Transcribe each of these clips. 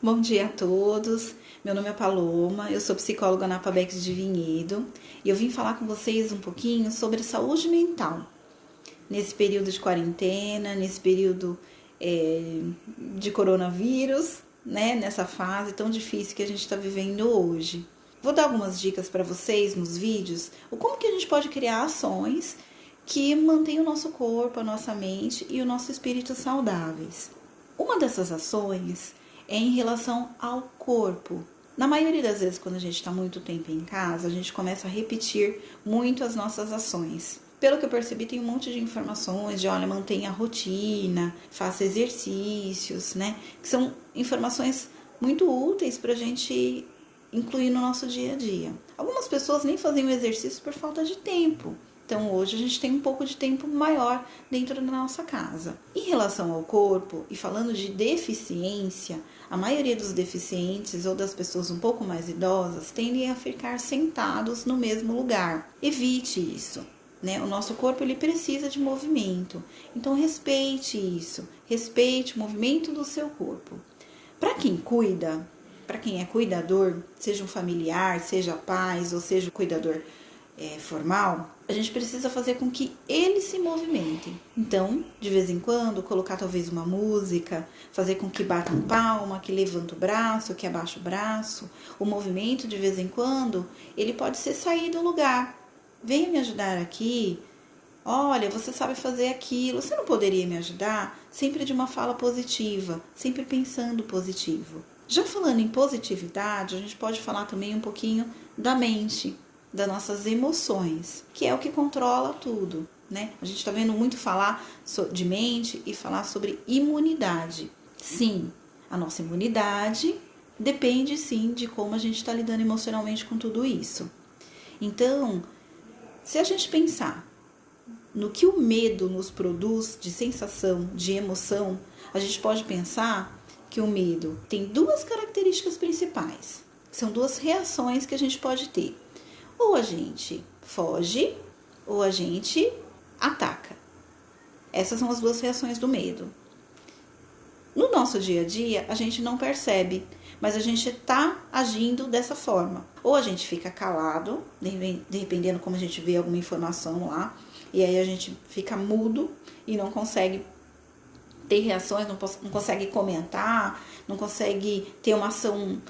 Bom dia a todos, meu nome é Paloma, eu sou psicóloga na Apabex de Vinhedo e eu vim falar com vocês um pouquinho sobre saúde mental. Nesse período de quarentena, nesse período de coronavírus, né, nessa fase tão difícil que a gente está vivendo hoje. Vou dar algumas dicas para vocês nos vídeos, o como que a gente pode criar ações que mantenham o nosso corpo, a nossa mente e o nosso espírito saudáveis. Uma dessas ações é em relação ao corpo. Na maioria das vezes, quando a gente está muito tempo em casa, a gente começa a repetir muito as nossas ações. Pelo que eu percebi, tem um monte de informações de, olha, mantenha a rotina, faça exercícios, né? Que são informações muito úteis para a gente incluir no nosso dia a dia. Algumas pessoas nem faziam exercício por falta de tempo. Então, hoje a gente tem um pouco de tempo maior dentro da nossa casa. Em relação ao corpo, e falando de deficiência, a maioria dos deficientes ou das pessoas um pouco mais idosas tendem a ficar sentados no mesmo lugar. Evite isso, né? O nosso corpo ele precisa de movimento. Então, respeite isso. Respeite o movimento do seu corpo. Para quem cuida, para quem é cuidador, seja um familiar, seja pais ou seja um cuidador formal, a gente precisa fazer com que eles se movimentem. Então, de vez em quando, colocar talvez uma música, fazer com que batam palma, que levanta o braço, que abaixa o braço. O movimento, de vez em quando, ele pode ser sair do lugar. Venha me ajudar aqui. Olha, você sabe fazer aquilo. Você não poderia me ajudar? Sempre de uma fala positiva, sempre pensando positivo. Já falando em positividade, a gente pode falar também um pouquinho da mente, das nossas emoções, que é o que controla tudo, né? A gente está vendo muito falar de mente e falar sobre imunidade. Sim, a nossa imunidade depende sim de como a gente está lidando emocionalmente com tudo isso. Então, se a gente pensar no que o medo nos produz de sensação, de emoção, a gente pode pensar que o medo tem duas características principais. São duas reações que a gente pode ter. Ou a gente foge, ou a gente ataca. Essas são as duas reações do medo. No nosso dia a dia, a gente não percebe, mas a gente está agindo dessa forma. Ou a gente fica calado, dependendo como a gente vê alguma informação lá, e aí a gente fica mudo e não consegue ter reações, não consegue comentar, não consegue ter uma ação,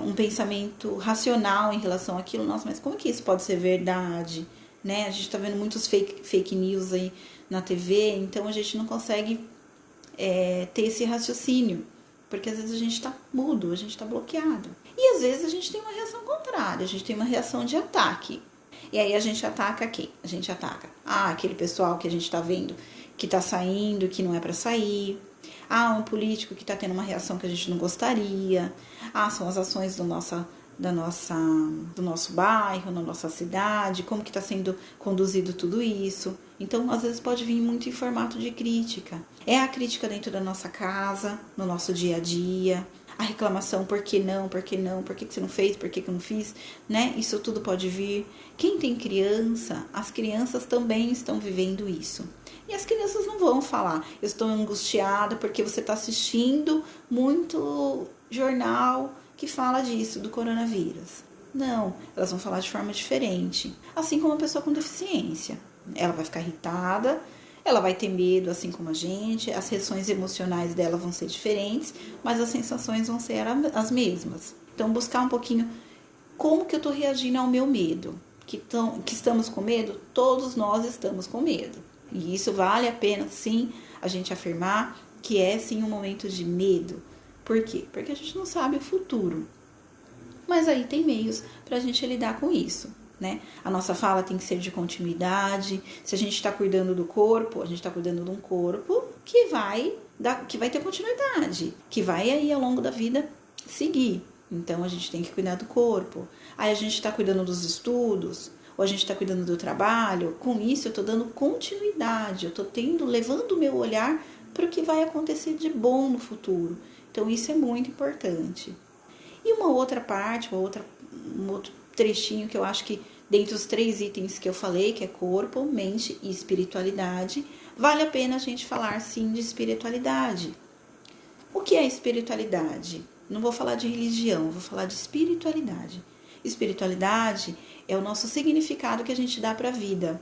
um pensamento racional em relação àquilo. Nossa, mas como que isso pode ser verdade? Né? A gente está vendo muitos fake news aí na TV, então a gente não consegue ter esse raciocínio, porque às vezes a gente está mudo, a gente está bloqueado. E às vezes a gente tem uma reação contrária, a gente tem uma reação de ataque. E aí a gente ataca quem? A gente ataca aquele pessoal que a gente está vendo que está saindo, que não é para sair. Um político que está tendo uma reação que a gente não gostaria. São as ações do nosso bairro, na nossa cidade, como que está sendo conduzido tudo isso. Então, às vezes pode vir muito em formato de crítica. É a crítica dentro da nossa casa, no nosso dia a dia. A reclamação, por que não, por que não, por que você não fez, por que eu não fiz, né? Isso tudo pode vir. Quem tem criança, as crianças também estão vivendo isso. E as crianças não vão falar, eu estou angustiada porque você está assistindo muito jornal que fala disso, do coronavírus. Não, elas vão falar de forma diferente. Assim como a pessoa com deficiência. Ela vai ficar irritada, ela vai ter medo, assim como a gente, as reações emocionais dela vão ser diferentes, mas as sensações vão ser as mesmas. Então, buscar um pouquinho como que eu estou reagindo ao meu medo. Que estamos com medo? Todos nós estamos com medo. E isso vale a pena, sim, a gente afirmar que é, sim, um momento de medo. Por quê? Porque a gente não sabe o futuro. Mas aí tem meios para a gente lidar com isso, né? A nossa fala tem que ser de continuidade. Se a gente está cuidando do corpo, a gente está cuidando de um corpo que vai ter continuidade, que vai aí ao longo da vida seguir. Então a gente tem que cuidar do corpo. Aí a gente está cuidando dos estudos, ou a gente está cuidando do trabalho. Com isso eu estou dando continuidade, eu estou levando o meu olhar para o que vai acontecer de bom no futuro. Então isso é muito importante. E uma outra parte, um outro trechinho que eu acho que dentre os 3 itens que eu falei, que é corpo, mente e espiritualidade, vale a pena a gente falar sim de espiritualidade. O que é espiritualidade? Não vou falar de religião, vou falar de espiritualidade. Espiritualidade é o nosso significado que a gente dá para a vida.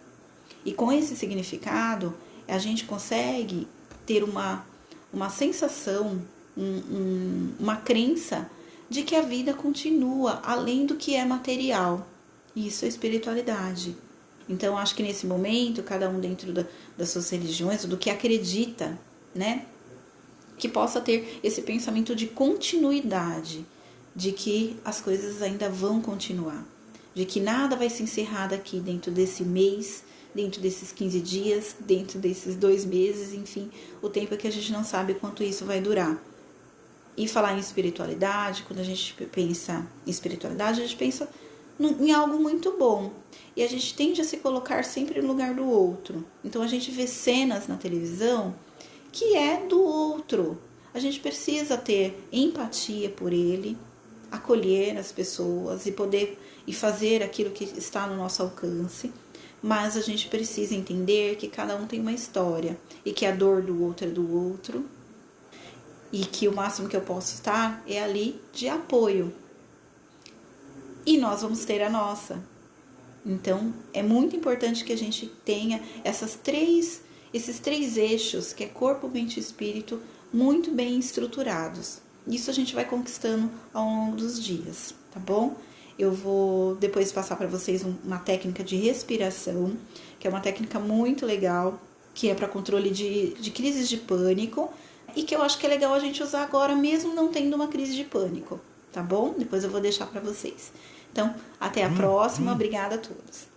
E com esse significado, a gente consegue ter uma sensação, uma crença de que a vida continua além do que é material. Isso é espiritualidade. Então, acho que nesse momento, cada um dentro das suas religiões, do que acredita, né? Que possa ter esse pensamento de continuidade, de que as coisas ainda vão continuar, de que nada vai se encerrar daqui dentro desse mês, dentro desses 15 dias, dentro desses 2 meses, enfim, o tempo é que a gente não sabe quanto isso vai durar. E falar em espiritualidade, quando a gente pensa em espiritualidade, a gente pensa em algo muito bom. E a gente tende a se colocar sempre no lugar do outro. Então a gente vê cenas na televisão que é do outro. A gente precisa ter empatia por ele, acolher as pessoas e fazer aquilo que está no nosso alcance. Mas a gente precisa entender que cada um tem uma história e que a dor do outro é do outro. E que o máximo que eu posso estar é ali de apoio. E nós vamos ter a nossa. Então, é muito importante que a gente tenha esses três eixos, que é corpo, mente e espírito, muito bem estruturados. Isso a gente vai conquistando ao longo dos dias, tá bom? Eu vou depois passar para vocês uma técnica de respiração, que é uma técnica muito legal, que é para controle de crises de pânico, e que eu acho que é legal a gente usar agora, mesmo não tendo uma crise de pânico, tá bom? Depois eu vou deixar para vocês. Então, até a próxima. Obrigada a todos.